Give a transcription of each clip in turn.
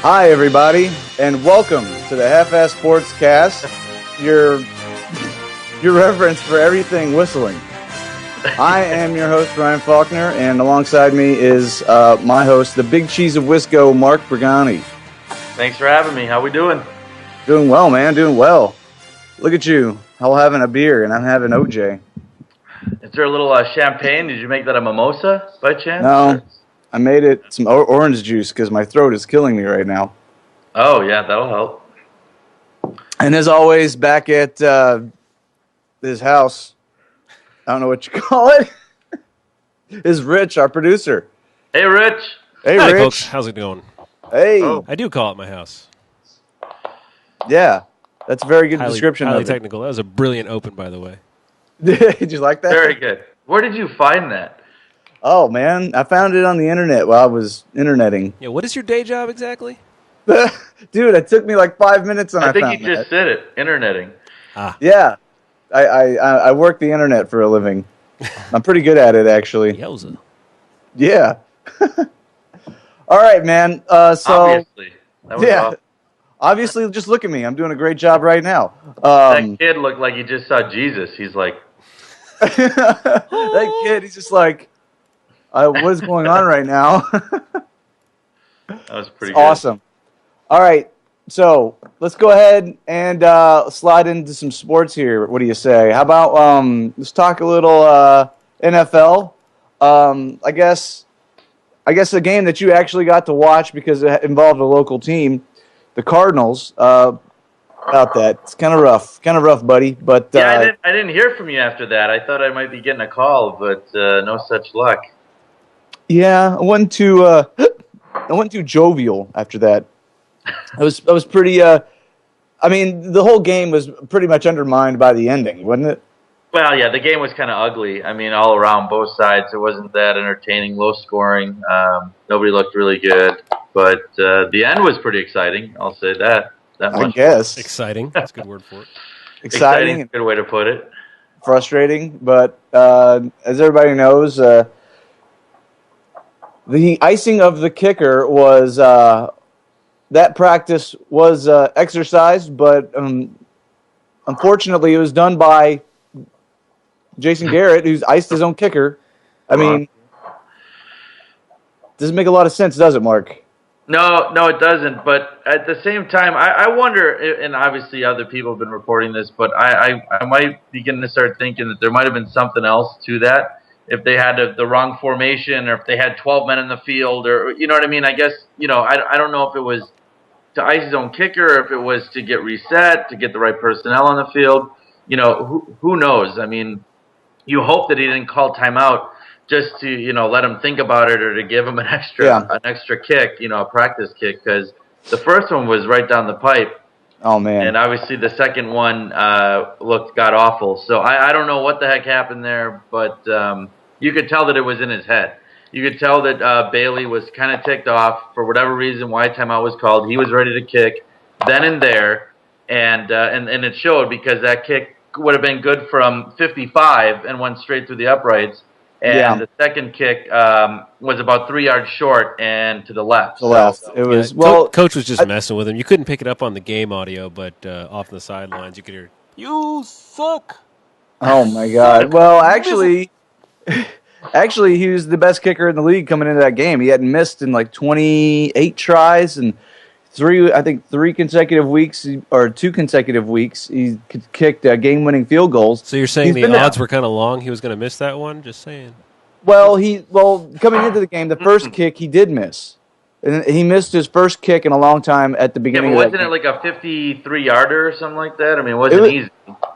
Hi, everybody, and welcome to the Half-Ass Sports Cast, your reference for everything whistling. I am your host, Ryan Faulkner, and alongside me is my host, the Big Cheese of Wisco, Mark Brigani. Thanks for having me. How we doing? Doing well, man, doing well. Look at you, all having a beer, and I'm having OJ. Is there a little champagne? Did you make that a mimosa by chance? No, I made it some orange juice because my throat is killing me right now. Oh, yeah, that'll help. And as always, back at his house, I don't know what you call it, is Rich, our producer. Hey, Rich. Hey, Hi, Rich. folks. How's it going? Hey. Oh. I do call it my house. Yeah, that's a very good description highly of technical. That was a brilliant open, by the way. it. Did you like that? Very good. Where did you find that? Oh, man, I found it on the internet while I was interneting. Yeah, what is your day job exactly? Dude, it took me like 5 minutes and I I think found you just said it. Interneting. Yeah, I work the internet for a living. I'm pretty good at it, actually. Yowza. Yeah. All right, man. Obviously. That was awesome. Obviously, just look at me. I'm doing a great job right now. That kid looked like he just saw Jesus. He's like... that kid, he's just like, what is going on right now? That was pretty good. Awesome. All right, so let's go ahead and slide into some sports here. What do you say? How about let's talk a little NFL? I guess a game that you actually got to watch because it involved a local team, the Cardinals. About that, it's kind of rough, buddy. But yeah, I didn't hear from you after that. I thought I might be getting a call, but no such luck. Yeah, I wasn't too jovial after that. I was pretty. I mean, the whole game was pretty much undermined by the ending, wasn't it? Well, yeah, the game was kind of ugly. I mean, all around both sides, it wasn't that entertaining, low scoring. Nobody looked really good, but the end was pretty exciting. I'll say that. I guess Exciting. That's a good word for it. Exciting, Good way to put it. frustrating, but as everybody knows, the icing of the kicker was that practice was exercised, but unfortunately, it was done by Jason Garrett, who's iced his own kicker. I mean, doesn't make a lot of sense, does it, Mark? No, it doesn't. But at the same time, I wonder, and obviously other people have been reporting this, but I might begin to start thinking that there might have been something else to that. If they had the wrong formation, or if they had 12 men in the field, or you know what I mean? I guess, I don't know if it was to ice his own kicker, or if it was to get reset, to get the right personnel on the field. Who knows? I mean, you hope that he didn't call timeout just to, let him think about it, or to give him an extra kick, a practice kick, because the first one was right down the pipe. Oh, man. And obviously the second one got awful. So I don't know what the heck happened there, but you could tell that it was in his head. You could tell that Bailey was kind of ticked off for whatever reason why timeout was called. He was ready to kick then and there, and it showed, because that kick would have been good from 55 and went straight through the uprights. And the second kick was about 3 yards short and to the left. It was Coach was just messing with him. You couldn't pick it up on the game audio, but off the sidelines, you could hear, "You suck." Oh my God! Well, actually, he was the best kicker in the league coming into that game. He hadn't missed in like 28 tries, and 3 consecutive weeks, or 2 consecutive weeks, he kicked game-winning field goals. So you're saying the odds were kind of long he was going to miss that one? Just saying. Well, coming into the game, the first kick he did miss. And he missed his first kick in a long time at the beginning of that game. Wasn't it like a 53-yarder or something like that? I mean, it wasn't easy.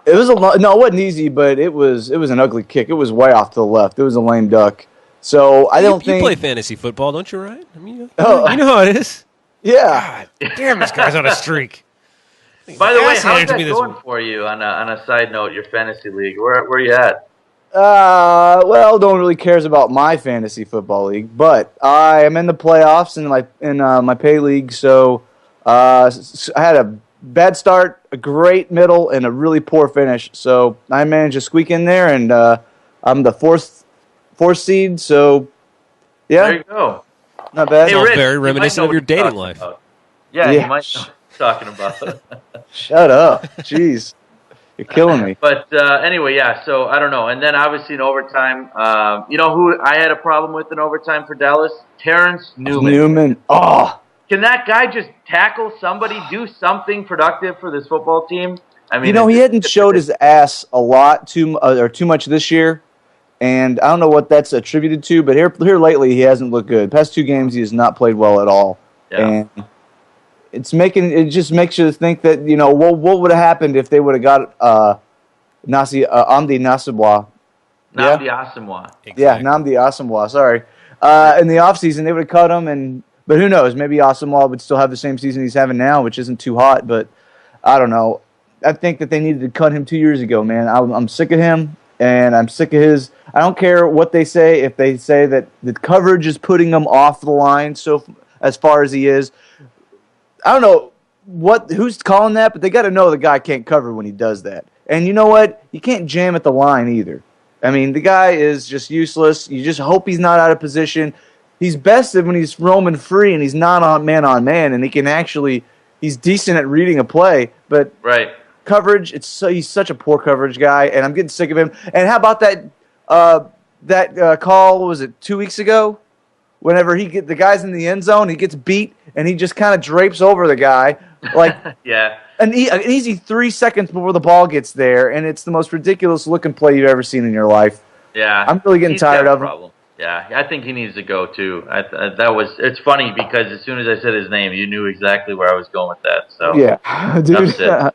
It was no, it wasn't easy, but it was an ugly kick. It was way off to the left. It was a lame duck. So I don't think... You play fantasy football, don't you, Ryan? I mean, you know how it is. Yeah. God damn, this guy's on a streak. By the way, how's that going for you on a side note, your fantasy league? Where are you at? Well, no one really cares about my fantasy football league, but I am in the playoffs in my pay league, so I had a bad start, a great middle, and a really poor finish. So I managed to squeak in there, and I'm the fourth seed, so yeah. There you go. Not bad. Hey, Sounds Rich, very reminiscent of your dating life. Yeah, he Yeah. might know what he's talking about. Shut up. Jeez. You're killing me. But anyway, yeah. So I don't know. And then obviously in overtime, you know who I had a problem with in overtime for Dallas? Terrence Newman. Newman. Oh. Can that guy just tackle somebody, do something productive for this football team? I mean, You know, he hadn't showed his ass a lot too much this year, and I don't know what that's attributed to. But here lately, he hasn't looked good. Past 2 games, he has not played well at all, and it just makes you think that what would have happened if they would have got Amdi Nasibwa. Nnamdi Asomugha. Exactly. Yeah, Nnamdi Asomugha. Sorry, in the offseason, they would have cut him, but who knows? Maybe Asomugha would still have the same season he's having now, which isn't too hot. But I don't know. I think that they needed to cut him 2 years ago, man. I'm sick of him, and I'm sick of his. I don't care what they say. If they say that the coverage is putting him off the line, so as far as he is, I don't know who's calling that, but they got to know the guy can't cover when he does that. And you know what? You can't jam at the line either. I mean, the guy is just useless. You just hope he's not out of position. He's bested when he's roaming free and he's not on man, and he can actually. He's decent at reading a play, but Right. coverage. He's such a poor coverage guy, and I'm getting sick of him. And how about that call? Was it 2 weeks ago? Whenever the guy's in the end zone, he gets beat, and he just kind of drapes over the guy like Yeah. an easy 3 seconds before the ball gets there, and it's the most ridiculous looking play you've ever seen in your life. Yeah. I'm really getting He's tired got a of him. problem. Yeah, I think he needs to go too. It's funny because as soon as I said his name, you knew exactly where I was going with that. So Yeah, dude. that's it.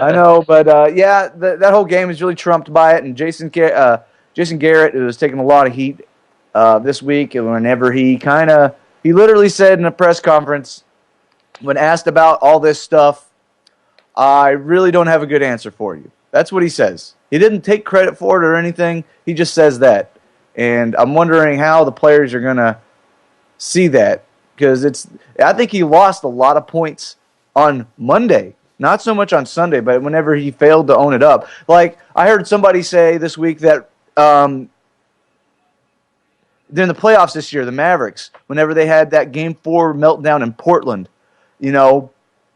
I know, but yeah, that whole game is really trumped by it. And Jason Garrett was taking a lot of heat this week. And whenever he literally said in a press conference when asked about all this stuff, I really don't have a good answer for you. That's what he says. He didn't take credit for it or anything. He just says that. And I'm wondering how the players are going to see that, because I think he lost a lot of points on Monday. Not so much on Sunday, but whenever he failed to own it up. Like, I heard somebody say this week that during the playoffs this year, the Mavericks, whenever they had that Game 4 meltdown in Portland,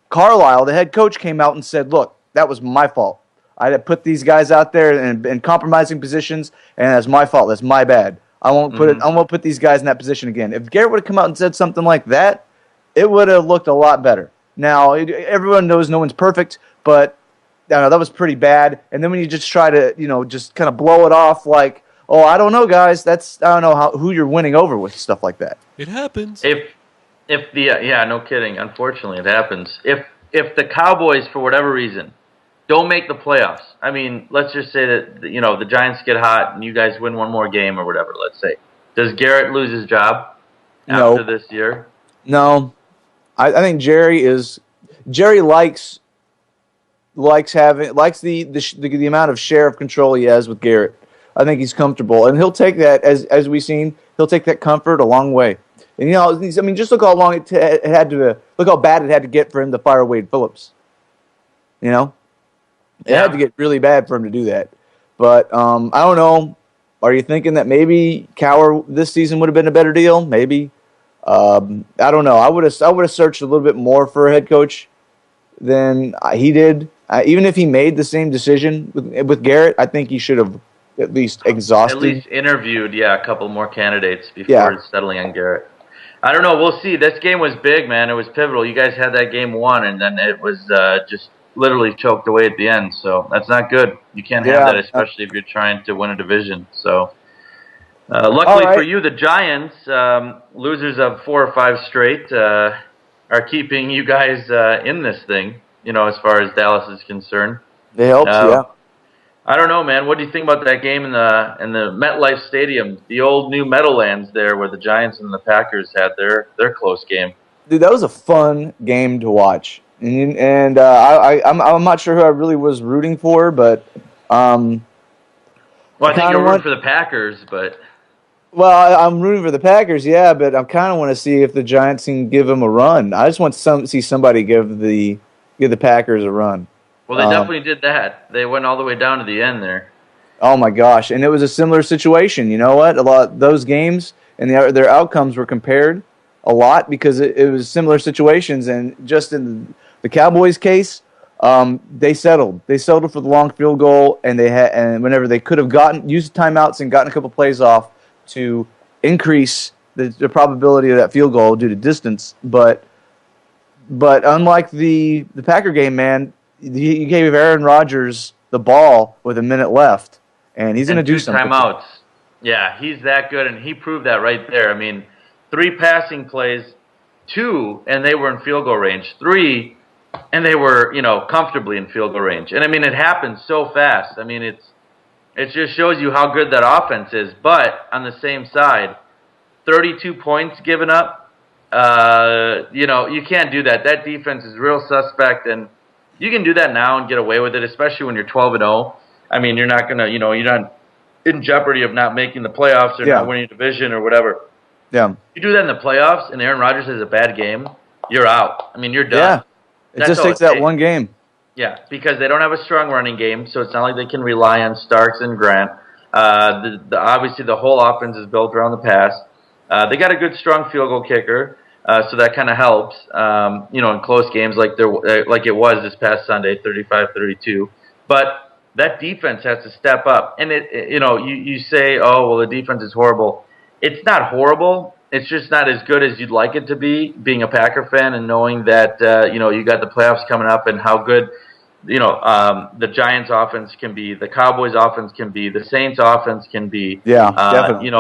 Carlisle, the head coach, came out and said, look, that was my fault. I put these guys out there in compromising positions, and that's my fault. That's my bad. I won't put these guys in that position again. If Garrett would have come out and said something like that, it would have looked a lot better. Now, everyone knows no one's perfect, but that was pretty bad. And then when you just try to, just kind of blow it off like, oh, I don't know, guys. I don't know who you're winning over with stuff like that. It happens. No kidding. Unfortunately, it happens. If the Cowboys, for whatever reason, don't make the playoffs. I mean, let's just say that the Giants get hot and you guys win one more game or whatever. Let's say, does Garrett lose his job after this year? No, I think Jerry likes the amount of share of control he has with Garrett. I think he's comfortable, and he'll take that as we've seen. He'll take that comfort a long way. And just look how long it had to look how bad it had to get for him to fire Wade Phillips. It had to get really bad for him to do that. But I don't know. Are you thinking that maybe Cowher this season would have been a better deal? Maybe. I don't know. I would have searched a little bit more for a head coach than he did. Even if he made the same decision with Garrett, I think he should have at least exhausted. At least interviewed, a couple more candidates before settling on Garrett. I don't know. We'll see. This game was big, man. It was pivotal. You guys had that game won, and then it was just literally choked away at the end. So that's not good. You can't have that, especially if you're trying to win a division. So luckily for you, the Giants, losers of 4 or 5 straight, are keeping you guys in this thing, as far as Dallas is concerned. They helped, I don't know, man. What do you think about that game in the MetLife Stadium, the old new Meadowlands there, where the Giants and the Packers had their close game? Dude, that was a fun game to watch, and I'm not sure who I really was rooting for, but I think you're rooting for the Packers, but well, I'm rooting for the Packers, but I kind of want to see if the Giants can give them a run. I just want to see somebody give the Packers a run. Well, they definitely did that. They went all the way down to the end there. Oh my gosh! And it was a similar situation. You know what? A lot of those games and their outcomes were compared. a lot because it was similar situations. And just in the Cowboys' case, they settled. They settled for the long field goal, and whenever they could have used timeouts and gotten a couple plays off to increase the probability of that field goal due to distance. But unlike the Packer game, man, you gave Aaron Rodgers the ball with a minute left, and he's going to do something. Timeouts. Yeah, he's that good, and he proved that right there. I mean, 3 passing plays, 2, and they were in field goal range. 3, and they were, comfortably in field goal range. And I mean, it happened so fast. I mean, it just shows you how good that offense is. But on the same side, 32 points given up. You can't do that. That defense is real suspect, and you can do that now and get away with it, especially when you're 12-0. I mean, you're not gonna, you're not in jeopardy of not making the playoffs or not winning a division or whatever. Yeah. You do that in the playoffs, and Aaron Rodgers has a bad game, you're out. I mean, you're done. Yeah. It just takes that one game. Yeah, because they don't have a strong running game, so it's not like they can rely on Starks and Grant. Obviously, the whole offense is built around the pass. They got a good, strong field goal kicker, so that kind of helps. In close games like it was this past Sunday, 35-32. But that defense has to step up. And you say, oh well, the defense is horrible. It's not horrible. It's just not as good as you'd like it to be. Being a Packer fan and knowing that you got the playoffs coming up and how good the Giants offense can be, the Cowboys offense can be, the Saints offense can be. Yeah, definitely.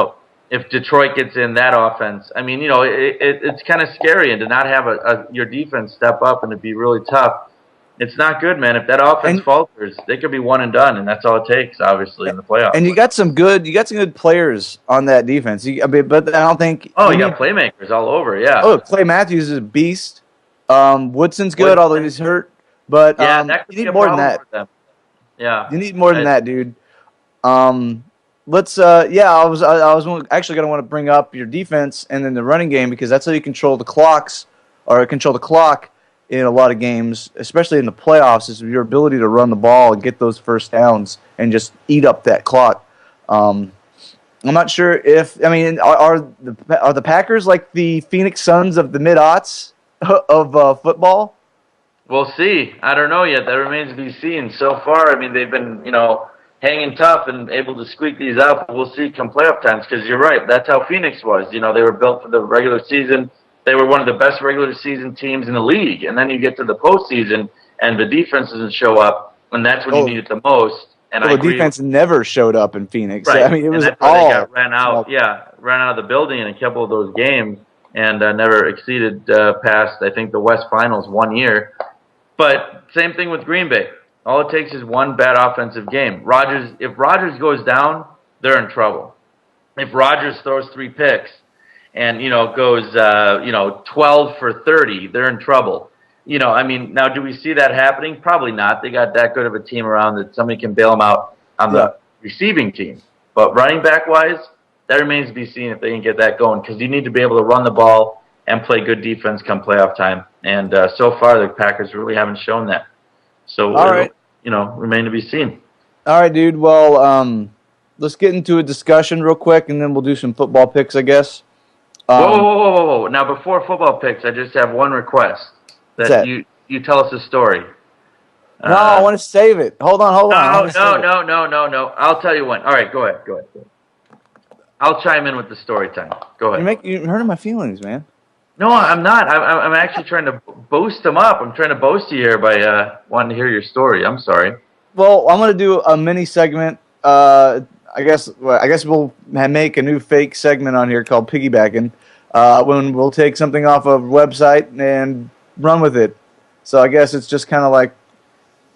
If Detroit gets in that offense, I mean, it's kind of scary, and to not have your defense step up and to be really tough, it's not good, man. If that offense falters, they could be one and done, and that's all it takes, obviously, in the playoffs. And you got some good players on that defense. But I don't think. Oh, you got playmakers all over, yeah. Oh, Clay Matthews is a beast. Woodson, although he's hurt. But that could you need more than that. Yeah, you need more than that, dude. Let's. I was actually going to want to bring up your defense and then the running game because that's how you control the clock in a lot of games, especially in the playoffs, is your ability to run the ball and get those first downs and just eat up that clock. I'm not sure are the Packers like the Phoenix Suns of the mid-aughts of football? We'll see. I don't know yet. That remains to be seen. So far, I mean, they've been, hanging tough and able to squeak these out. We'll see come playoff times because you're right. That's how Phoenix was. They were built for the regular season. They were one of the best regular season teams in the league. And then you get to the postseason and the defense doesn't show up, and that's when you need it the most. And the defense never showed up in Phoenix. Right. I mean, it was they got ran out of the building in a couple of those games and never exceeded past, I think, the West Finals 1 year. But same thing with Green Bay. All it takes is one bad offensive game. If Rodgers goes down, they're in trouble. If Rodgers throws 3 picks and goes 12 for 30, they're in trouble. Now do we see that happening? Probably not. They got that good of a team around that somebody can bail them out on the receiving team. But running back wise, that remains to be seen if they can get that going because you need to be able to run the ball and play good defense come playoff time. And so far, the Packers really haven't shown that. So, all right. Remain to be seen. All right, dude. Well, let's get into a discussion real quick, and then we'll do some football picks, I guess. Whoa. Now, before football picks, I just have one request. That you tell us a story. No, I want to save it. Hold on. No. I'll tell you when. All right, go ahead. I'll chime in with the story time. Go ahead. You're hurting my feelings, man. No, I'm not. I'm actually trying to boost them up. I'm trying to boast you here by wanting to hear your story. I'm sorry. Well, I'm going to do a mini segment. I guess we'll make a new fake segment on here called Piggybacking when we'll take something off a website and run with it. So I guess it's just kind of like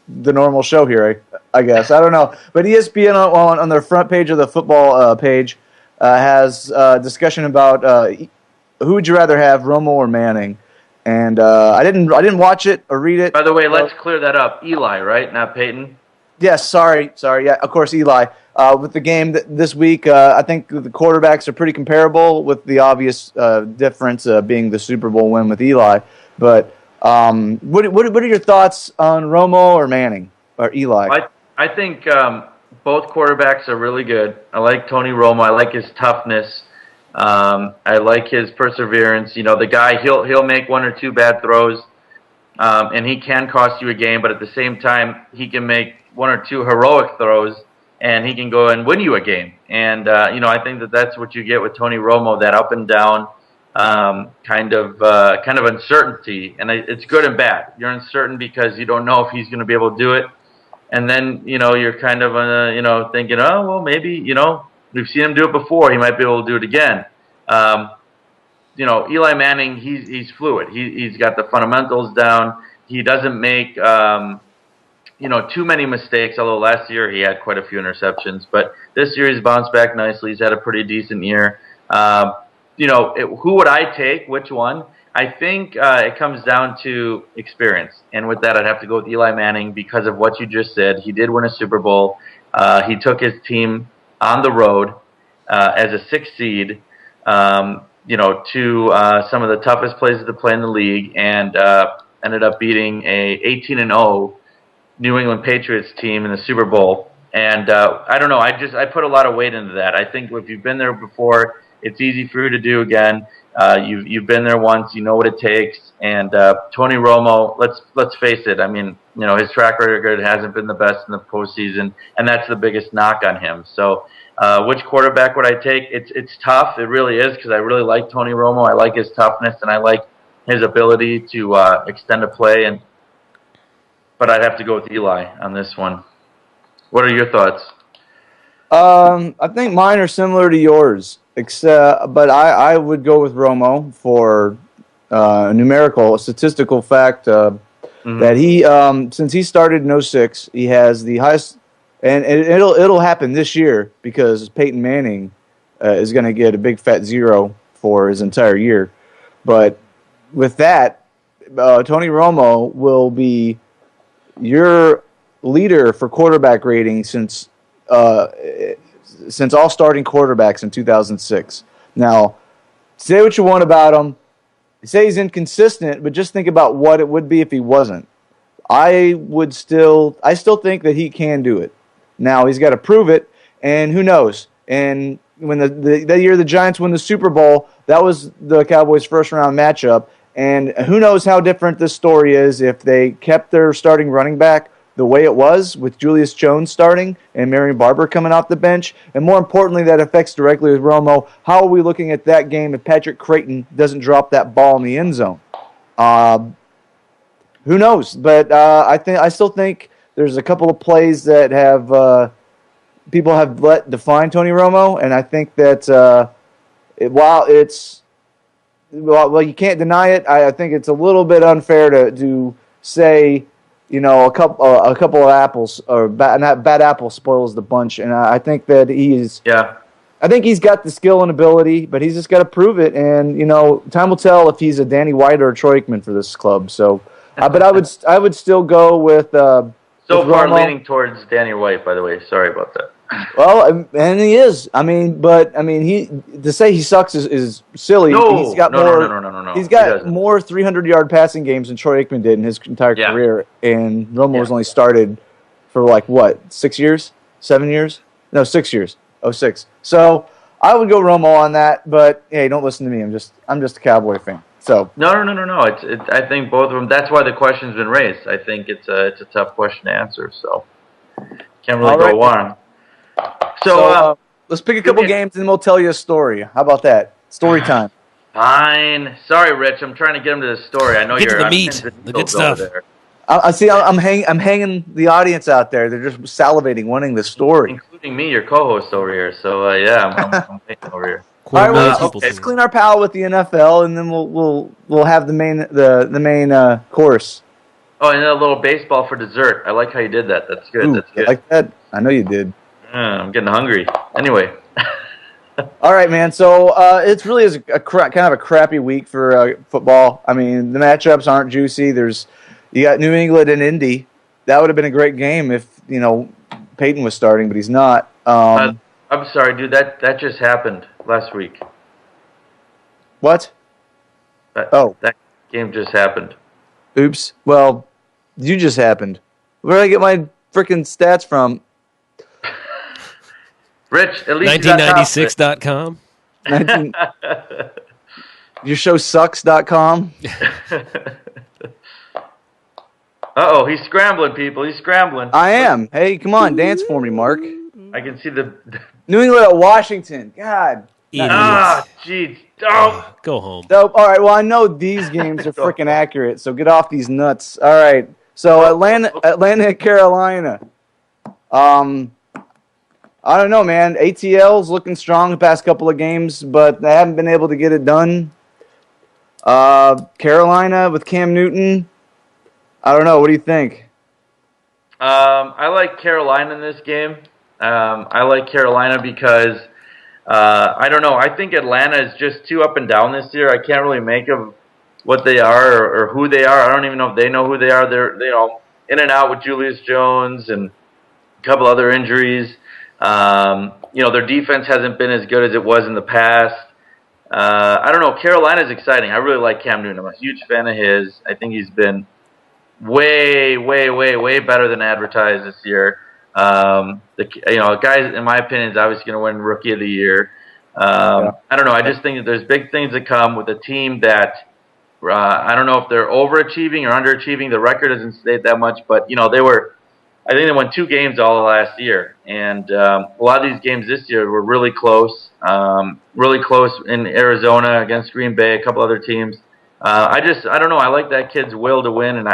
the normal show here, I guess. I don't know. But ESPN on their front page of the football page has a discussion about who would you rather have, Romo or Manning? And I didn't watch it or read it. By the way, let's clear that up. Eli, right? Not Peyton? Yes, sorry. Yeah, of course, Eli. With the game this week, I think the quarterbacks are pretty comparable with the obvious difference being the Super Bowl win with Eli. But what are your thoughts on Romo or Manning or Eli? I think both quarterbacks are really good. I like Tony Romo. I like his toughness. I like his perseverance. The guy, he'll make one or two bad throws, and he can cost you a game. But at the same time, he can make one or two heroic throws, and he can go and win you a game. And I think that's what you get with Tony Romo, that up and down kind of uncertainty, and it's good and bad. You're uncertain because you don't know if he's going to be able to do it, and then you're kind of thinking, oh well, maybe we've seen him do it before, he might be able to do it again. Eli Manning, he's fluid. He's got the fundamentals down. He doesn't make too many mistakes, although last year he had quite a few interceptions. But this year he's bounced back nicely. He's had a pretty decent year. Who would I take? Which one? I think it comes down to experience. And with that, I'd have to go with Eli Manning because of what you just said. He did win a Super Bowl. He took his team on the road as a 6th seed, to some of the toughest places to play in the league, and ended up beating a 18-0 New England Patriots team in the Super Bowl. And I don't know. I put a lot of weight into that. I think if you've been there before, it's easy for you to do again. You've been there once. You know what it takes. And Tony Romo, let's face it. I mean, his track record hasn't been the best in the postseason, and that's the biggest knock on him. So, which quarterback would I take? It's tough. It really is, because I really like Tony Romo. I like his toughness, and I like his ability to extend a play. But I'd have to go with Eli on this one. What are your thoughts? I think mine are similar to yours, but I would go with Romo for a statistical fact that he, since he started in 06, he has the highest, and it'll happen this year because Peyton Manning is going to get a big fat 0 for his entire year. But with that, Tony Romo will be your leader for quarterback rating since all starting quarterbacks in 2006. Now, say what you want about him. Say he's inconsistent, but just think about what it would be if he wasn't. I still think that he can do it. Now, he's got to prove it, and who knows? And when the year the Giants won the Super Bowl, that was the Cowboys' first-round matchup, and who knows how different this story is if they kept their starting running back the way it was, with Julius Jones starting and Marion Barber coming off the bench. And more importantly, that affects directly with Romo. How are we looking at that game if Patrick Creighton doesn't drop that ball in the end zone? Who knows? But I still think there's a couple of plays that have people have let define Tony Romo, and I think that while you can't deny it, I think it's a little bit unfair to say, a couple of apples, or not bad apples spoils the bunch. And I think that I think he's got the skill and ability, but he's just got to prove it. And time will tell if he's a Danny White or a Troy Aikman for this club. So, but I would still go with. So with far, Romo. leaning towards Danny White, by the way. Sorry about that. Well, and he is. He to say he sucks is silly. He's got No. He's got more 300-yard passing games than Troy Aikman did in his entire career, and Romo was only started for 6 years, 7 years? No, 6 years. 06. So I would go Romo on that, but hey, don't listen to me. I'm just a Cowboy fan. So No. I think both of them. That's why the question's been raised. I think it's a tough question to answer. So can't really go on. So let's pick a couple games and we'll tell you a story. How about that? Story time. Fine. Sorry, Rich. I'm trying to get him to the story. I know Get to you're the meat, the good stuff. there. I see. I'm hanging the audience out there. They're just salivating, wanting the story, including me, your co-host over here. So I'm waiting over here. All right, well, let's clean our palate with the NFL, and then we'll have the main course. Oh, and a little baseball for dessert. I like how you did that. That's good. Ooh, That's good. I like that. I know you did. I'm getting hungry. Anyway. All right, man. So it really is kind of a crappy week for football. I mean, the matchups aren't juicy. You got New England and Indy. That would have been a great game if Peyton was starting, but he's not. I'm sorry, dude. That just happened last week. What? That game just happened. Oops. Well, you just happened. Where did I get my freaking stats from? Rich, at least 1996.com. 19. Your show sucks.com. Uh-oh, he's scrambling, people. He's scrambling. I am. Hey, come on, dance for me, Mark. I can see the... New England at Washington. God. Ah, jeez. Oh. Go home. So, all right, well, I know these games are freaking accurate, so get off these nuts. All right. So, Atlanta at Carolina. I don't know, man. ATL's looking strong the past couple of games, but they haven't been able to get it done. Carolina with Cam Newton. I don't know. What do you think? I like Carolina in this game. I like Carolina because I don't know. I think Atlanta is just too up and down this year. I can't really make of what they are or who they are. I don't even know if they know who they are. They're in and out with Julius Jones and a couple other injuries. Their defense hasn't been as good as it was in the past. I don't know. Carolina's exciting. I really like Cam Newton. I'm a huge fan of his. I think he's been way, way, way, way better than advertised this year. Guy, in my opinion, is obviously going to win Rookie of the Year. I don't know. I just think that there's big things that come with a team that I don't know if they're overachieving or underachieving. The record doesn't state that much, but I think they won 2 games all of last year, and a lot of these games this year were really close in Arizona against Green Bay, a couple other teams. I don't know. I like that kid's will to win, and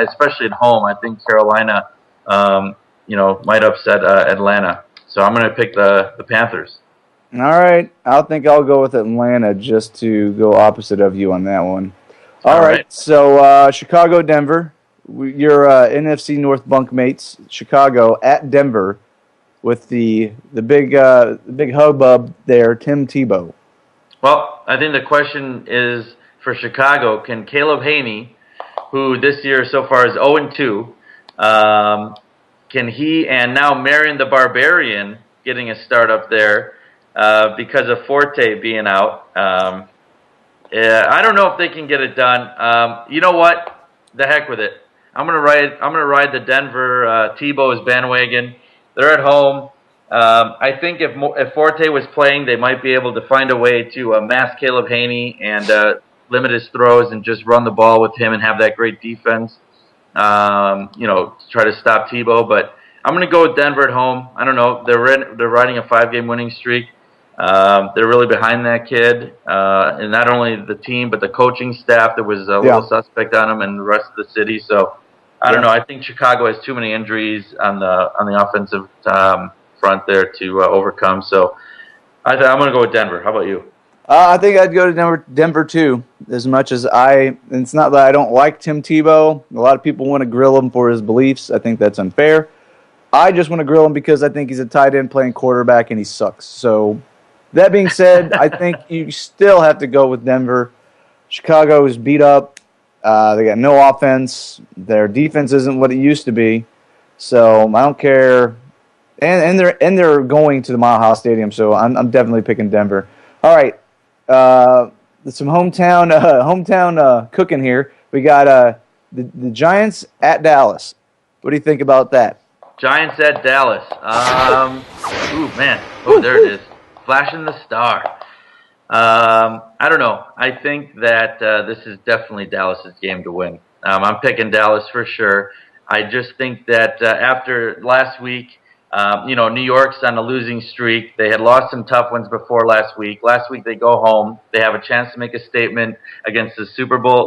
especially at home. I think Carolina, might upset Atlanta. So I'm going to pick the Panthers. All right. I think I'll go with Atlanta just to go opposite of you on that one. All right. So Chicago, Denver. Your NFC North bunkmates, Chicago at Denver, with the big hubbub there, Tim Tebow. Well, I think the question is for Chicago: can Caleb Haney, who this year so far is 0-2, can he and now Marion the Barbarian getting a start up there because of Forte being out? I don't know if they can get it done. You know what? The heck with it. I'm gonna ride the Denver Tebow's bandwagon. They're at home. I think if Forte was playing, they might be able to find a way to mask Caleb Haney and limit his throws and just run the ball with him and have that great defense. Try to stop Tebow. But I'm gonna go with Denver at home. I don't know. They're riding a 5-game winning streak. They're really behind that kid, and not only the team but the coaching staff. There was a little suspect on him and the rest of the city. So I don't know. I think Chicago has too many injuries on the offensive front there to overcome. So I'm going to go with Denver. How about you? I think I'd go to Denver too. As much as it's not that I don't like Tim Tebow. A lot of people want to grill him for his beliefs. I think that's unfair. I just want to grill him because I think he's a tight end playing quarterback and he sucks. So that being said, I think you still have to go with Denver. Chicago is beat up. They got no offense. Their defense isn't what it used to be. So I don't care. And they're going to the Mile High Stadium. So I'm definitely picking Denver. All right. Some hometown cooking here. We got the Giants at Dallas. What do you think about that? Giants at Dallas. Ooh, man. Oh, there it is. Flashing the star. I don't know. I think that this is definitely Dallas's game to win. I'm picking Dallas for sure. I just think that after last week, New York's on a losing streak. They had lost some tough ones before last week. Last week they go home. They have a chance to make a statement against the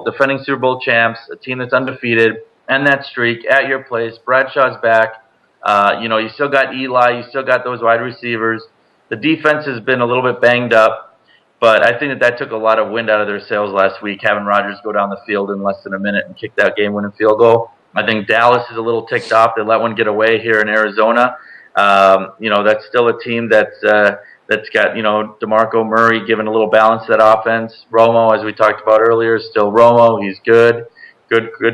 defending Super Bowl champs, a team that's undefeated, and that streak at your place. Bradshaw's back. You still got Eli. You still got those wide receivers. The defense has been a little bit banged up, but I think that took a lot of wind out of their sails last week, having Rodgers go down the field in less than a minute and kick that game-winning field goal. I think Dallas is a little ticked off. They let one get away here in Arizona. That's still a team that's got, DeMarco Murray giving a little balance to that offense. Romo, as we talked about earlier, is still Romo. He's good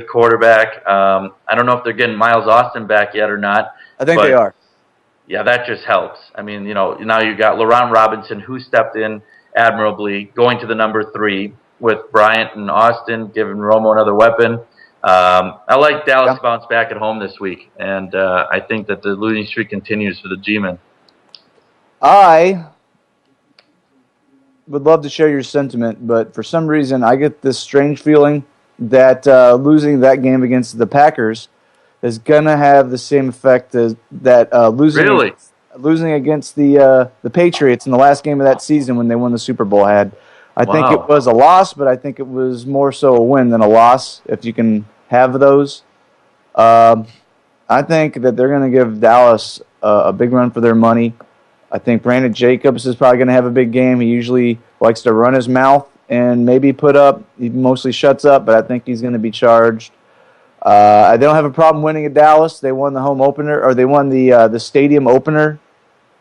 quarterback. I don't know if they're getting Miles Austin back yet or not. I think they are. Yeah, that just helps. I mean, now you've got Laurent Robinson, who stepped in admirably, going to the number 3 with Bryant and Austin, giving Romo another weapon. I like Dallas to bounce back at home this week, and I think that the losing streak continues for the G-Men. I would love to share your sentiment, but for some reason, I get this strange feeling that losing that game against the Packers is gonna have the same effect as that Really? losing against the Patriots in the last game of that season when they won the Super Bowl had. I think it Wow. was a loss, but I think it was more so a win than a loss. If you can have those, I think that they're going to give Dallas a big run for their money. I think Brandon Jacobs is probably going to have a big game. He usually likes to run his mouth and maybe put up. He mostly shuts up, but I think he's going to be charged. They don't have a problem winning at Dallas. They won the home opener, or they won the stadium opener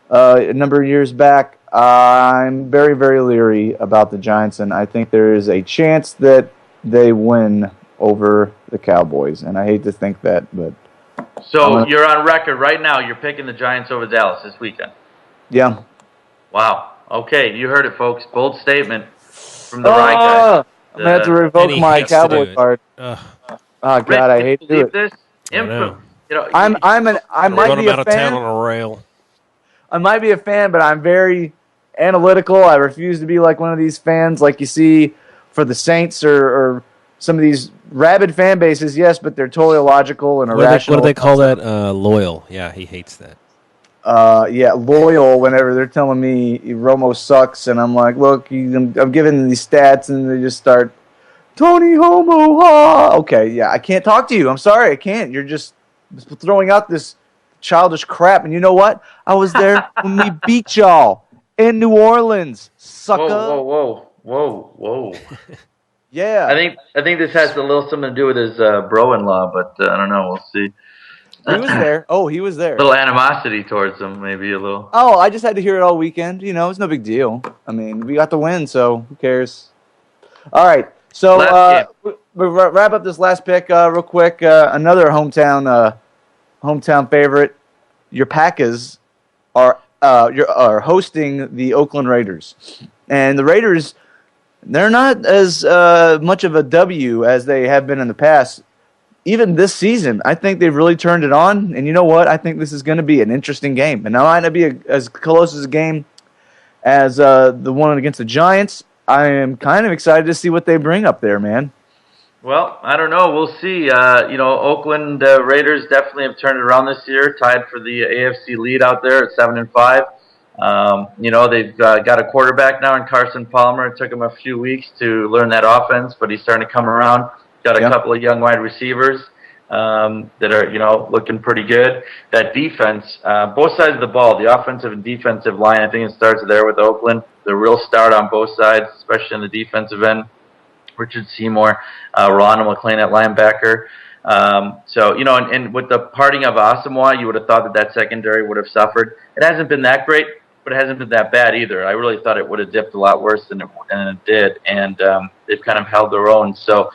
a number of years back. I'm very, very leery about the Giants, and I think there is a chance that they win over the Cowboys. And I hate to think that, but So you're on record right now. You're picking the Giants over Dallas this weekend. yeah. Wow. Okay, you heard it, folks. Bold statement from the right guy. I'm gonna have to revoke And he my hates to do Cowboy it. card. Ugh, Oh Rick, God, I can hate you to do believe it. this? I know. I I might run be him out a of town fan. on a rail. I might be a fan, but I'm very analytical. I refuse to be like one of these fans like you see for the Saints or some of these rabid fan bases. Yes, but they're totally illogical and What irrational. do they call that? Loyal. Yeah, he hates that. Yeah, loyal whenever they're telling me Romo sucks, and I'm like, look, I'm giving these stats, and they just start, Tony Homo, ha! Okay, yeah, I can't talk to you. I'm sorry, I can't. You're just throwing out this childish crap, and you know what? I was there when we beat y'all in New Orleans, sucker. Whoa. Yeah. I think this has a little something to do with his bro-in-law, but I don't know. We'll see. He was there. Oh, he was there. A little animosity towards him, maybe a little. Oh, I just had to hear it all weekend. You know, it's no big deal. I mean, we got the win, so who cares? All right. So we'll wrap up this last pick real quick. Another hometown favorite. Your Packers are hosting the Oakland Raiders, and the Raiders, they're not as much of a W as they have been in the past. Even this season, I think they've really turned it on. And you know what? I think this is going to be an interesting game. And now it might not be as close as a game as the one against the Giants. I am kind of excited to see what they bring up there, man. Well, I don't know. We'll see. Oakland Raiders definitely have turned it around this year, tied for the AFC lead out there at 7-5. They've got a quarterback now in Carson Palmer. It took them a few weeks to learn that offense, but he's starting to come around. Got a couple of young wide receivers that are, looking pretty good. That defense, both sides of the ball, the offensive and defensive line, I think it starts there with Oakland. The real start on both sides, especially in the defensive end. Richard Seymour, Rolando McClain at linebacker. And with the parting of Asamoah, you would have thought that secondary would have suffered. It hasn't been that great, but it hasn't been that bad either. I really thought it would have dipped a lot worse than it did, and they've kind of held their own. So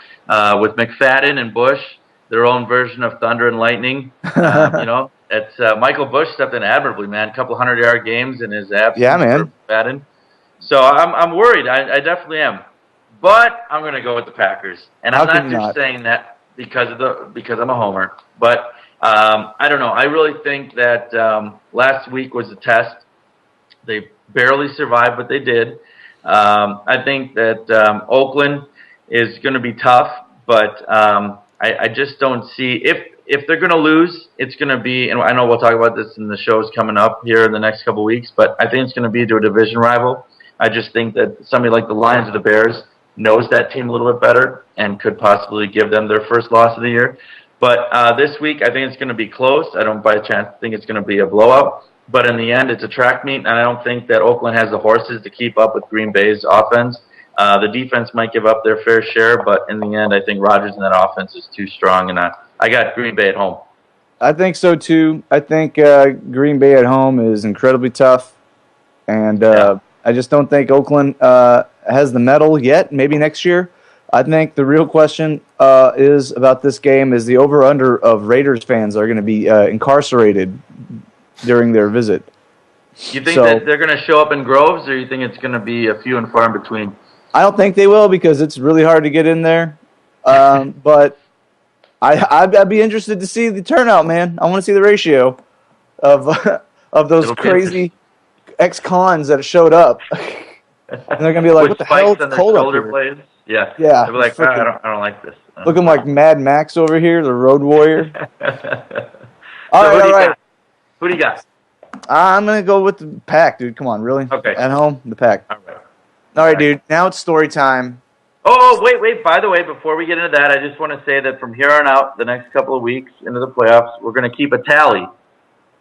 with McFadden and Bush, their own version of thunder and lightning, it's Michael Bush stepped in admirably, man. A couple 100-yard games in his absence. Yeah, man. For McFadden. So I'm worried. I definitely am. But I'm going to go with the Packers, and I'm not just saying that because I'm a homer. But I don't know. I really think that last week was a test. They barely survived, but they did. I think that Oakland is going to be tough, but I just don't see if they're going to lose, it's going to be. And I know we'll talk about this in the shows coming up here in the next couple of weeks, but I think it's going to be to a division rival. I just think that somebody like the Lions or the Bears knows that team a little bit better and could possibly give them their first loss of the year. But this week, I think it's going to be close. I don't by chance think it's going to be a blowout. But in the end, it's a track meet, and I don't think that Oakland has the horses to keep up with Green Bay's offense. The defense might give up their fair share, but in the end, I think Rodgers and that offense is too strong, and I got Green Bay at home. I think so, too. I think Green Bay at home is incredibly tough, and I just don't think Oakland has the medal yet. Maybe next year. I think the real question is about this game is the over-under of Raiders fans are going to be incarcerated during their visit. You think that they're going to show up in groves, or you think it's going to be a few and far in between? I don't think they will because it's really hard to get in there. But I'd be interested to see the turnout, man. I want to see the ratio of those crazy ex-cons that showed up. And they're gonna be like, With "What the hell? spikes It's on their cold up shoulder here." blades. Yeah. Yeah, They'll be like, freaking I don't like this. looking like Mad Max over here, the Road Warrior. All So right, who do all you right. got? Who do you got? I'm gonna go with the Pack, dude. Come on, really? Okay. At home, the Pack. All right. All right, dude. Now it's story time. Oh, wait. By the way, before we get into that, I just want to say that from here on out, the next couple of weeks into the playoffs, we're going to keep a tally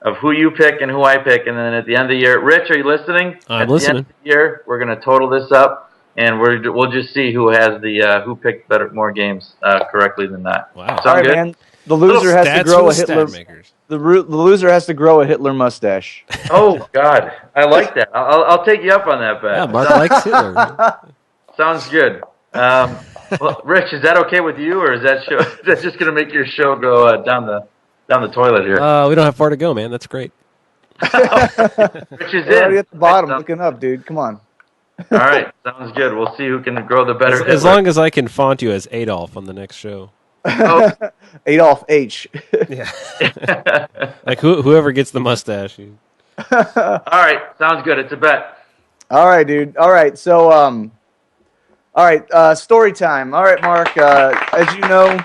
of who you pick and who I pick. And then at the end of the year, Rich, are you listening? I'm at listening. The end of the year, we're going to total this up, and we'll just see who has who picked more games correctly than that. Wow. Sound All right, good? man. The loser has to Stats grow for a the Hitler. stat makers. The loser has to grow a Hitler mustache. Oh God, I like that. I'll take you up on that bet. Yeah, Mark likes Hitler. Sounds good. Well, Rich, is that okay with you, or is that just going to make your show go down the toilet here? We don't have far to go, man. That's great. Rich is You're already in. at the bottom, looking up, dude. Come on. All right, sounds good. We'll see who can grow the better. As long as I can font you as Adolf on the next show. Oh. Adolf H. Yeah. Like whoever gets the mustache. All right, sounds good. It's a bet. All right, dude. All right, so all right, story time. All right, Mark. As you know,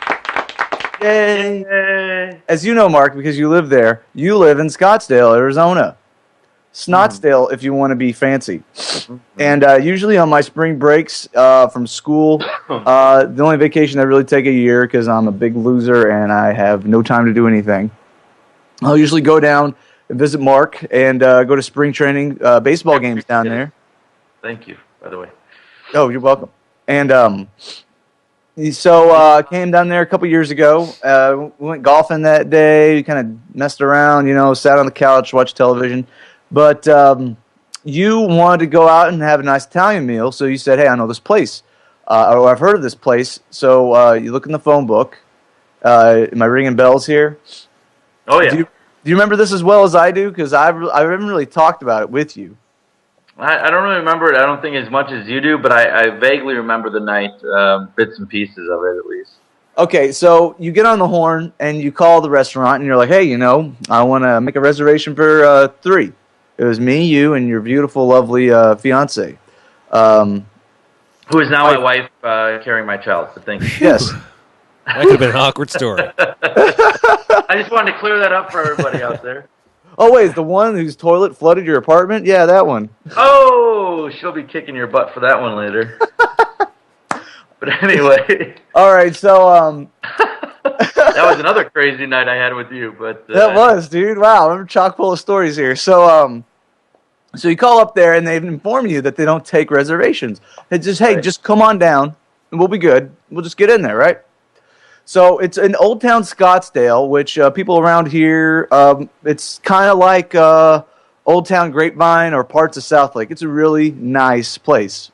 Yay. as you know, Mark, because you live there. You live in Scottsdale, Arizona. Scottsdale, if you want to be fancy. And usually on my spring breaks from school, the only vacation I really take a year because I'm a big loser and I have no time to do anything. I'll usually go down and visit Mark and go to spring training baseball games down there. Thank you, by the way. Oh, you're welcome. And so came down there a couple years ago. We went golfing that day. We kind of messed around, sat on the couch, watched television. But you wanted to go out and have a nice Italian meal, so you said, "Hey, I know this place, or I've heard of this place." So you look in the phone book. Am I ringing bells here? Oh yeah. Do you remember this as well as I do? Because I haven't really talked about it with you. I don't really remember it. I don't think as much as you do, but I vaguely remember the night, bits and pieces of it at least. Okay, so you get on the horn and you call the restaurant and you're like, "Hey, I want to make a reservation for 3." It was me, you, and your beautiful, lovely fiance. Who is now my wife carrying my child, so thank you. Yes. That could have been an awkward story. I just wanted to clear that up for everybody out there. Oh, wait, the one whose toilet flooded your apartment? Yeah, that one. Oh, she'll be kicking your butt for that one later. But anyway. All right, so that was another crazy night I had with you. But that was, dude. Wow, I'm chock full of stories here. So you call up there and they inform you that they don't take reservations. It's just, hey, just come on down and we'll be good. We'll just get in there, right? So it's in Old Town Scottsdale, which people around here, it's kind of like Old Town Grapevine or parts of South Lake. It's a really nice place.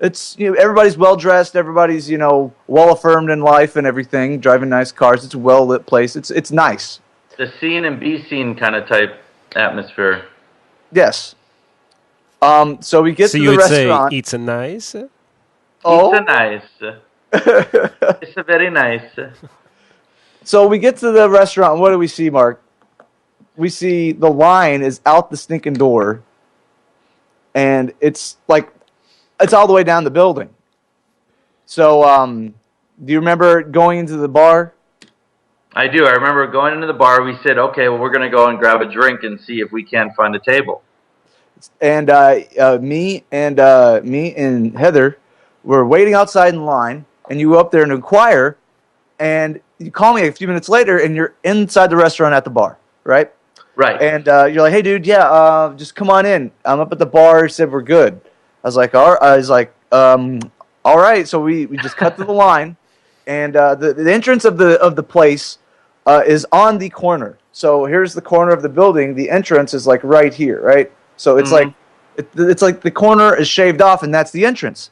It's everybody's well dressed, everybody's well affirmed in life and everything, driving nice cars. It's a well lit place. It's nice. The scene and be seen kind of type atmosphere. Yes. So we get to the restaurant. Say, "Eats a nice." Oh, It's a nice. It's a very nice. So we get to the restaurant. What do we see, Mark? We see the line is out the stinking door, and it's all the way down the building. So, do you remember going into the bar? I do. I remember going into the bar. We said, "Okay, well, we're going to go and grab a drink and see if we can find a table." And me and Heather were waiting outside in line, and you go up there and inquire, and you call me a few minutes later, and you're inside the restaurant at the bar, right? Right. And you're like, "Hey, dude, just come on in. I'm up at the bar." He said, "We're good." I was like, all right. So we just cut to the line, and the entrance of the place is on the corner. So here's the corner of the building. The entrance is like right here, right? So it's it's like the corner is shaved off, and that's the entrance.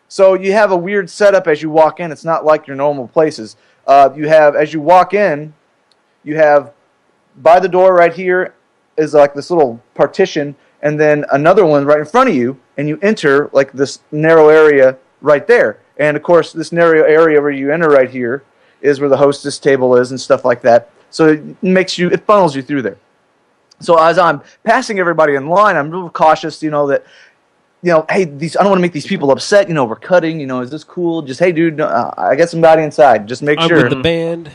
So you have a weird setup as you walk in. It's not like your normal places. As you walk in, you have by the door right here is like this little partition, and then another one right in front of you, and you enter like this narrow area right there. And of course, this narrow area where you enter right here is where the hostess table is and stuff like that. So it funnels you through there. So as I'm passing everybody in line, I'm real cautious, that hey, I don't want to make these people upset. We're cutting. Is this cool? Just, hey, dude, I got somebody inside. Just make I'm sure. with the band.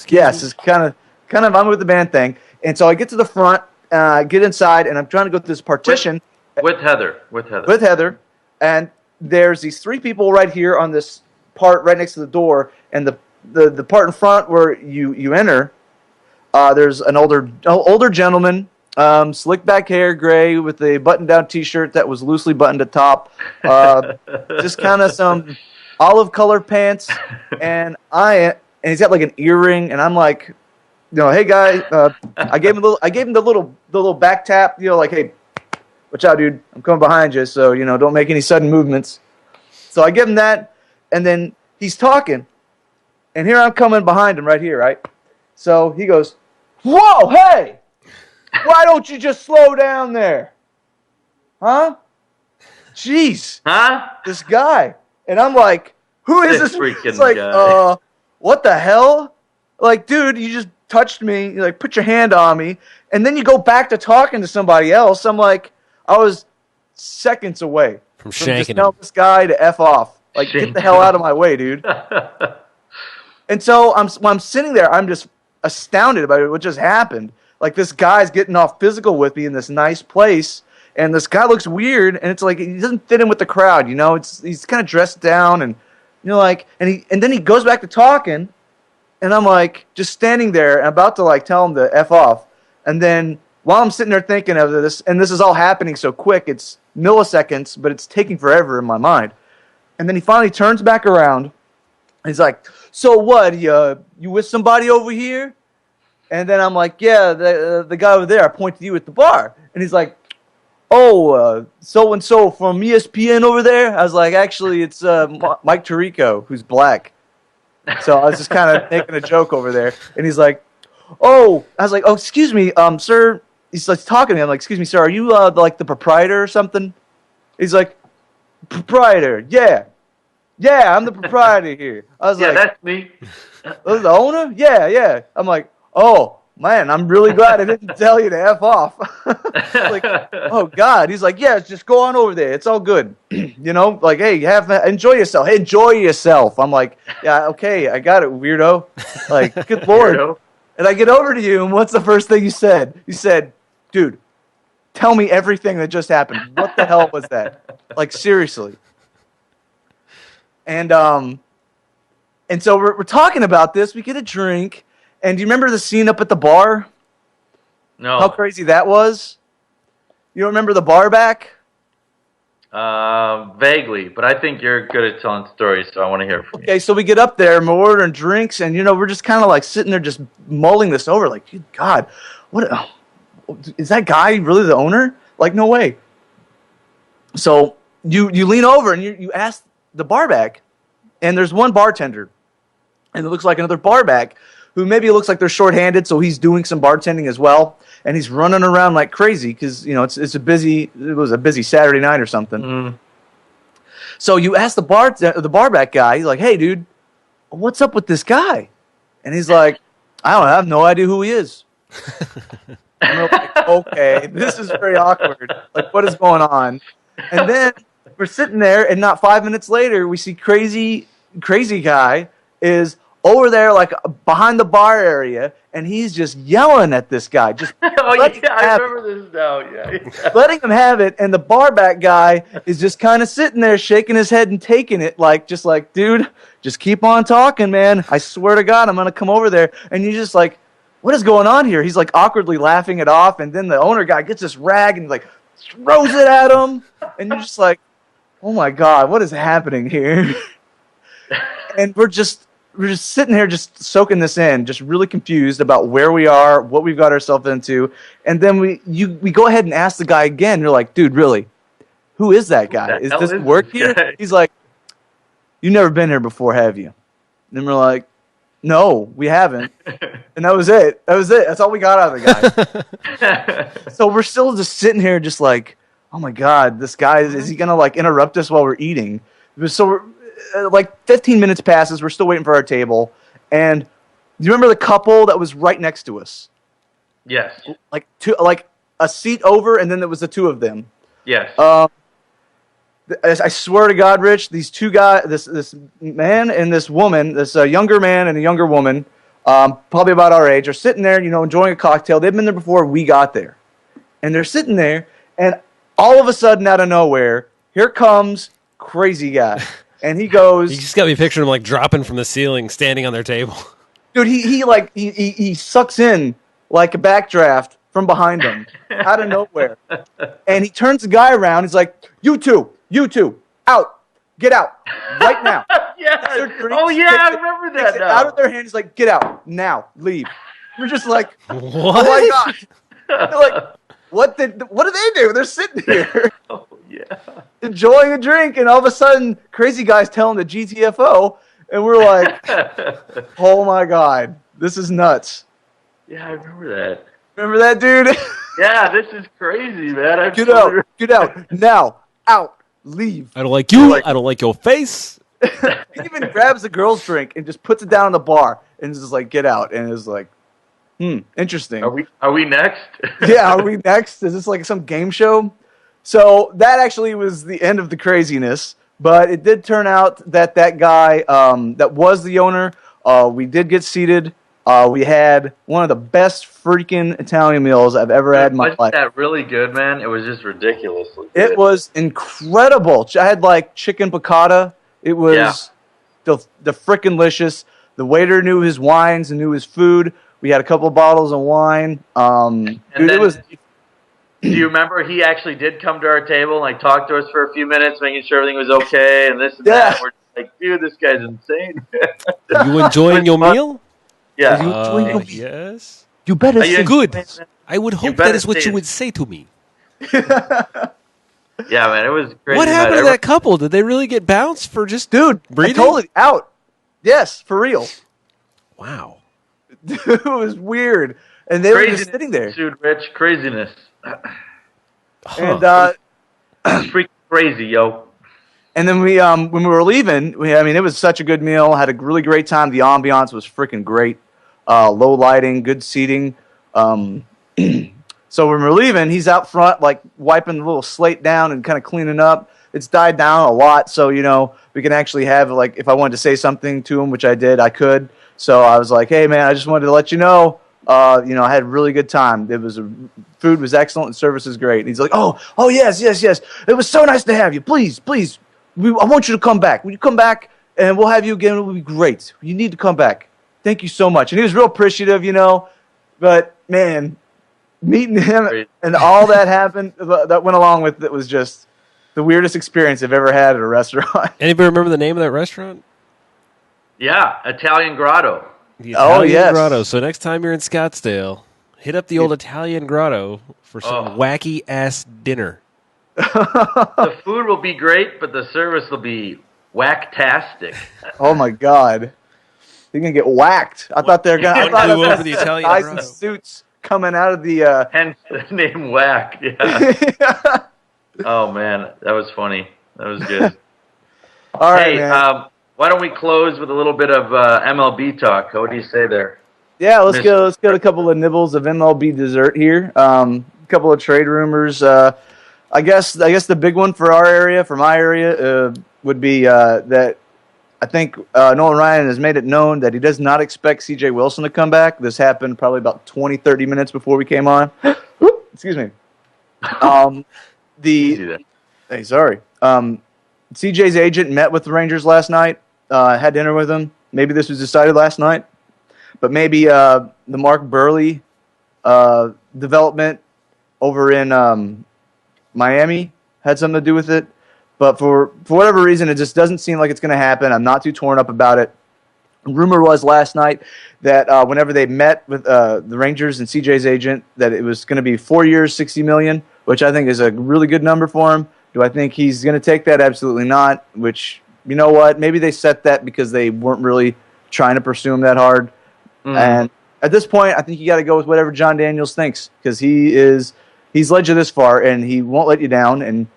Yes, it's kind of I'm with the band thing. And so I get to the front, get inside, and I'm trying to go through this partition with Heather. With Heather, and there's these three people right here on this part right next to the door, and the part in front where you enter. There's an older gentleman, slick back hair, gray, with a button-down T-shirt that was loosely buttoned at top, just kind of some olive colored pants, and he's got like an earring, and I'm like, hey guy, I gave him the little back tap, like, hey, watch out, dude, I'm coming behind you, so don't make any sudden movements. So I give him that, and then he's talking, and here I'm coming behind him right here, right? So he goes, whoa, hey, why don't you just slow down there? Huh? Jeez. Huh? This guy. And I'm like, who is this? Freaking like, guy. What the hell? Like, dude, you just touched me. You put your hand on me. And then you go back to talking to somebody else. I'm like, I was seconds away from just him. Tell this guy to F off. Like, get the hell out of my way, dude. And so when I'm sitting there, I'm just astounded about what just happened. Like, this guy's getting off physical with me in this nice place, and this guy looks weird, and it's like he doesn't fit in with the crowd, he's kind of dressed down, and and then he goes back to talking, and I'm like just standing there and about to like tell him to F off, and then while I'm sitting there thinking of this, and this is all happening so quick, it's milliseconds, but it's taking forever in my mind, and then he finally turns back around. He's like, so what, you with somebody over here? And then I'm like, yeah, the guy over there, I point to you at the bar. And he's like, oh, so-and-so from ESPN over there? I was like, actually, it's Mike Tirico, who's black. So I was just kind of making a joke over there. And he's like, oh, I was like, oh, excuse me, sir. He's like talking to me. I'm like, excuse me, sir, are you like the proprietor or something? He's like, proprietor, yeah. Yeah, I'm the proprietor here. I was like, that's me. Oh, the owner? Yeah. I'm like, oh, man, I'm really glad I didn't tell you to F off. Like, oh, God. He's like, yeah, just go on over there. It's all good. Like, hey, enjoy yourself. Hey, enjoy yourself. I'm like, yeah, okay, I got it, weirdo. Like, good Lord. Weirdo. And I get over to you, and what's the first thing you said? You said, dude, tell me everything that just happened. What the hell was that? Like, seriously. And so we're talking about this. We get a drink. And do you remember the scene up at the bar? No. How crazy that was? You don't remember the bar back? Vaguely, but I think you're good at telling stories, so I want to hear from you. Okay, so we get up there and we're ordering drinks, and we're just kind of like sitting there just mulling this over, like, good God, what is that guy really the owner? Like, no way. So you lean over and you ask the bar back, and there's one bartender, and it looks like another bar back who maybe looks like they're shorthanded, so he's doing some bartending as well, and he's running around like crazy because it was a busy Saturday night or something. Mm. So you ask the bar back guy, he's like, hey dude, what's up with this guy? And he's like, I have no idea who he is. And we're like, okay, this is very awkward. Like, what is going on? And then we're sitting there, and not 5 minutes later, we see crazy guy is over there, like behind the bar area, and he's just yelling at this guy. Just I remember this now. Yeah. Letting him have it, and the bar back guy is just kind of sitting there, shaking his head and taking it, like, dude, just keep on talking, man. I swear to God, I'm gonna come over there, and you're just like, what is going on here? He's like awkwardly laughing it off, and then the owner guy gets this rag and like throws it at him, and you're just like, oh my God, what is happening here? And we're just sitting here just soaking this in, just really confused about where we are, what we've got ourselves into. And then we go ahead and ask the guy again. You're like, dude, really? Who is that guy? Is this work here? He's like, you've never been here before, have you? And then we're like, no, we haven't. And that was it. That's all we got out of the guy. So we're still just sitting here just like, oh my God, this guy, is he going to like interrupt us while we're eating? So we're, like 15 minutes passes. We're still waiting for our table. And do you remember the couple that was right next to us? Yes. Like a seat over, and then there was the two of them. Yes. I swear to God, Rich, these two guys, this man and this woman, this younger man and a younger woman, probably about our age, are sitting there, enjoying a cocktail. They've been there before we got there. And they're sitting there, and all of a sudden, out of nowhere, here comes crazy guy. And he goes... You just got me picturing him, like, dropping from the ceiling, standing on their table. Dude, he sucks in like a backdraft from behind him, out of nowhere. And he turns the guy around. He's like, you two, out. Get out. Right now. Yeah. Oh, yeah, I remember that now. Out of their hand. He's like, get out. Now. Leave. We're just like, What? oh, my God. They're like, what do they do? They're sitting here. Oh, yeah. Enjoying a drink. And all of a sudden, crazy guy's telling the GTFO. And we're like, oh, my God. This is nuts. Yeah, I remember that. Remember that, dude? Yeah, this is crazy, man. Get out. Now. Out. Leave. I don't like you. I don't like your face. He even grabs the girl's drink and just puts it down on the bar and is just like, get out. And it's like, interesting. Are we next? Yeah, are we next? Is this like some game show? So that actually was the end of the craziness. But it did turn out that guy that was the owner, we did get seated. We had one of the best freaking Italian meals I've ever had in my life. Wasn't that really good, man? It was just ridiculously good. It was incredible. I had like chicken piccata. It was the freaking delicious. The waiter knew his wines and knew his food. We had a couple of bottles of wine. It was. Do you remember he actually did come to our table and like talk to us for a few minutes, making sure everything was okay and this and that? We're just like, dude, this guy's insane. You enjoying your meal? Yeah. Yes. You better say good. I would hope that is what you it. would say to me. Yeah, man, it was crazy. What happened to that couple? Did they really get bounced for just breathing? Totally out. Yes, for real. Wow. It was weird. And they were just sitting there. Dude, Rich, craziness. And it's freaking crazy, yo. And then we, when we were leaving, it was such a good meal. Had a really great time. The ambiance was freaking great. Low lighting, good seating. So when we're leaving, he's out front, like wiping the little slate down and kind of cleaning up. It's died down a lot, so we can actually have, like, if I wanted to say something to him, which I did, I could. So I was like, hey man, I just wanted to let you know. I had a really good time. Food was excellent and service is great. And he's like, oh yes. It was so nice to have you. Please. I want you to come back. Will you come back and we'll have you again? It will be great. You need to come back. Thank you so much. And he was real appreciative, But man, meeting him and all that happened that went along with it was just the weirdest experience I've ever had at a restaurant. Anybody remember the name of that restaurant? Yeah, Italian Grotto. The Italian Grotto. So next time you're in Scottsdale, hit up the old Italian Grotto for some wacky ass dinner. The food will be great, but the service will be whacktastic. Oh my God. You're going to get whacked. I thought they were going to over the Italian guys Grotto. in suits coming out of the hence the name Whack. Yeah. Oh man, that was funny. That was good. All right, man. Why don't we close with a little bit of MLB talk? What do you say there? Yeah, let's go. Let's get a couple of nibbles of MLB dessert here. A couple of trade rumors. I guess the big one for my area, would be that I think Nolan Ryan has made it known that he does not expect C.J. Wilson to come back. This happened probably about 20, 30 minutes before we came on. Excuse me. Hey, sorry. C.J.'s agent met with the Rangers last night. Had dinner with him. Maybe this was decided last night, but maybe the Mark Burley development over in Miami had something to do with it. But for whatever reason, it just doesn't seem like it's going to happen. I'm not too torn up about it. Rumor was last night that whenever they met with the Rangers and CJ's agent, that it was going to be 4 years, $60 million, which I think is a really good number for him. Do I think he's going to take that? Absolutely not. Which, you know what? Maybe they set that because they weren't really trying to pursue him that hard. And at this point, I think you got to go with whatever John Daniels thinks, because he's led you this far and he won't let you down. And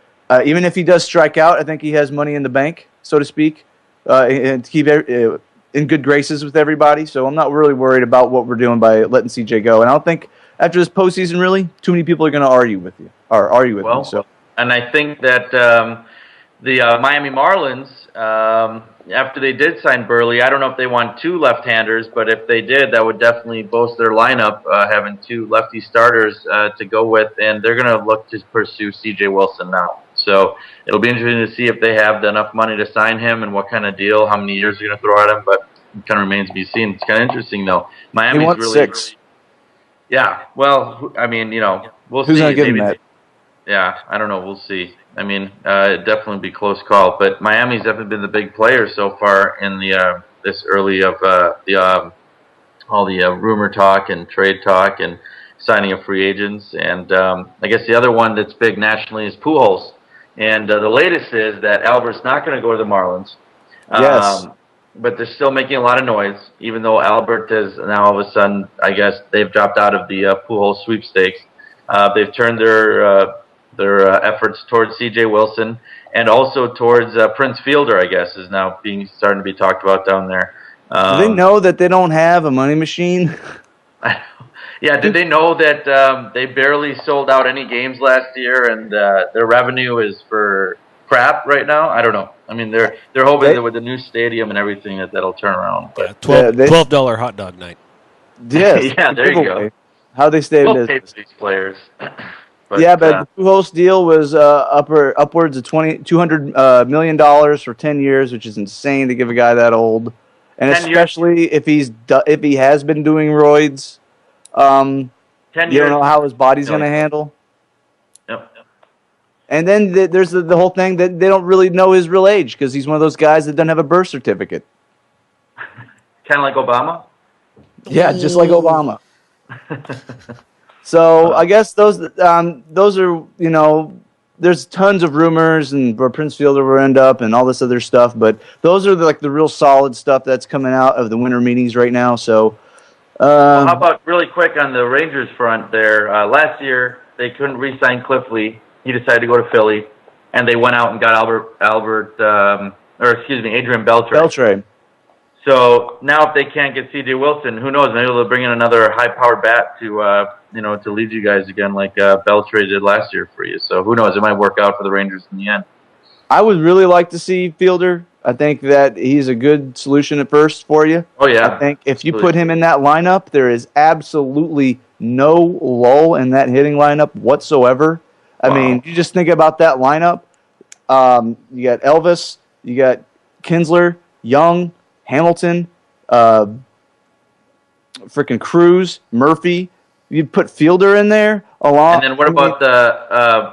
even if he does strike out, I think he has money in the bank, so to speak, and to keep in good graces with everybody. So I'm not really worried about what we're doing by letting CJ go. And I don't think after this postseason, really, too many people are going to argue with me. So. And I think that the Miami Marlins, after they did sign Burley, I don't know if they want 2 left-handers, but if they did, that would definitely boost their lineup, having 2 lefty starters to go with, and they're going to look to pursue C.J. Wilson now. So it'll be interesting to see if they have enough money to sign him and what kind of deal, how many years they're going to throw at him, but it kind of remains to be seen. It's kind of interesting, though. Miami's He wants really, 6. yeah. Well, I mean, we'll Who's see. going to give him Maybe that? yeah, I don't know. We'll see. I mean, it'd definitely be a close call, but Miami's definitely been the big player so far in the this early of all the rumor talk and trade talk and signing of free agents. And I guess the other one that's big nationally is Pujols. And the latest is that Albert's not going to go to the Marlins. Yes. But they're still making a lot of noise, even though Albert is now all of a sudden, I guess, they've dropped out of the Pujols sweepstakes. They've turned their efforts towards C.J. Wilson and also towards Prince Fielder, I guess, is now starting to be talked about down there. Do they know that they don't have a money machine? Yeah, did they know that they barely sold out any games last year and their revenue is for crap right now? I don't know. I mean, they're hoping that with the new stadium and everything that'll turn around. But Yeah, $12 hot dog night. Yes. yeah, there you go. How they stay in We'll pay business. for these players. But the Pujols deal was upwards of $200 million for 10 years, which is insane to give a guy that old, and especially if he has been doing roids. 10 years. You don't know how his body's going to handle. Yep. And then there's the whole thing that they don't really know his real age because he's one of those guys that doesn't have a birth certificate. Kind of like Obama? Yeah, just like Obama. So I guess those are, there's tons of rumors and where Prince Fielder will end up and all this other stuff, but those are the real solid stuff that's coming out of the winter meetings right now. So well, how about really quick on the Rangers front there? Last year they couldn't re-sign Cliffley. He decided to go to Philly, and they went out and got Adrian Beltre. So now if they can't get C.J. Wilson, who knows? Maybe they'll bring in another high-powered bat to lead you guys again like Beltre did last year for you. So who knows? It might work out for the Rangers in the end. I would really like to see Fielder. I think that he's a good solution at first for you. Oh, yeah. I think if you put him in that lineup, there is absolutely no lull in that hitting lineup whatsoever. I mean, you just think about that lineup. You got Elvis, you got Kinsler, Young, Hamilton, freaking Cruz, Murphy. You put Fielder in there along. And then what about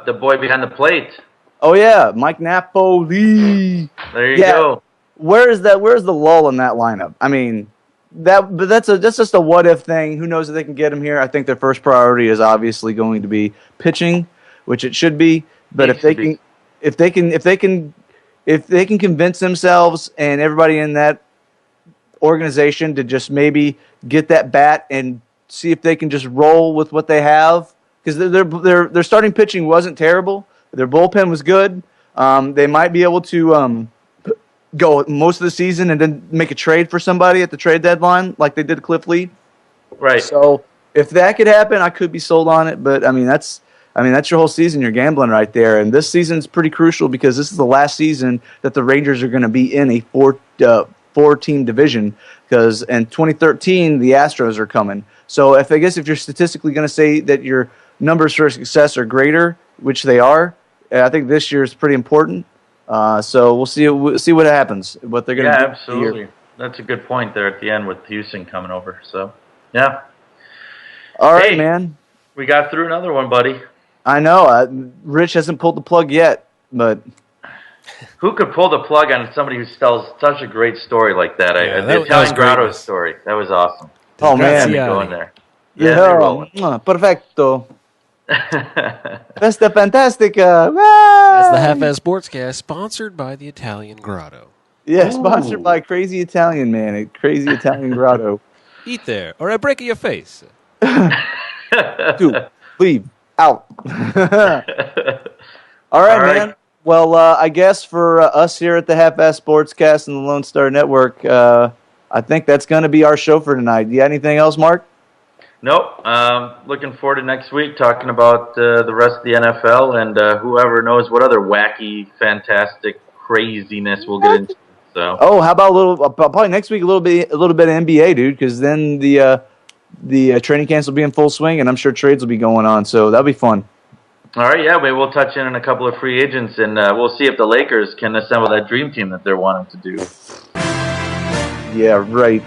the boy behind the plate? Oh yeah, Mike Napoli. There you go. Where's the lull in that lineup? I mean, that's just a what if thing. Who knows if they can get him here? I think their first priority is obviously going to be pitching, which it should be. But if they can convince themselves and everybody in that organization to just maybe get that bat and see if they can just roll with what they have, because their starting pitching wasn't terrible. Their bullpen was good. They might be able to go most of the season and then make a trade for somebody at the trade deadline like they did Cliff Lee. Right. So if that could happen, I could be sold on it. But that's your whole season. You're gambling right there. And this season's pretty crucial because this is the last season that the Rangers are going to be in a four-team division, because in 2013 the Astros are coming. So if you're statistically going to say that your numbers for success are greater, which they are, I think this year is pretty important. So we'll see what happens, what they're going to do. Yeah, absolutely. Here. That's a good point there at the end with Houston coming over. So, yeah. All right, man. We got through another one, buddy. I know. Rich hasn't pulled the plug yet, but who could pull the plug on somebody who tells such a great story like that? The Italian Grotto story. That was awesome. Oh, man. Going there. Yeah, perfecto. Festa Fantastica. That's the Half-Ass Sportscast, sponsored by the Italian Grotto. Yeah, sponsored by Crazy Italian Man at Crazy Italian Grotto. Eat there, or I break your face. Dude, leave. Out. All right, man. Well, I guess for us here at the Half-Ass Sportscast and the Lone Star Network, I think that's going to be our show for tonight. Do you have anything else, Mark? Nope. Looking forward to next week talking about the rest of the NFL and whoever knows what other wacky, fantastic craziness we'll get into. So. Oh, how about a little? Probably next week a little bit of NBA, dude, because then the training camps will be in full swing, and I'm sure trades will be going on. So that'll be fun. All right, yeah, maybe we'll touch in on a couple of free agents, and we'll see if the Lakers can assemble that dream team that they're wanting to do. Yeah, right.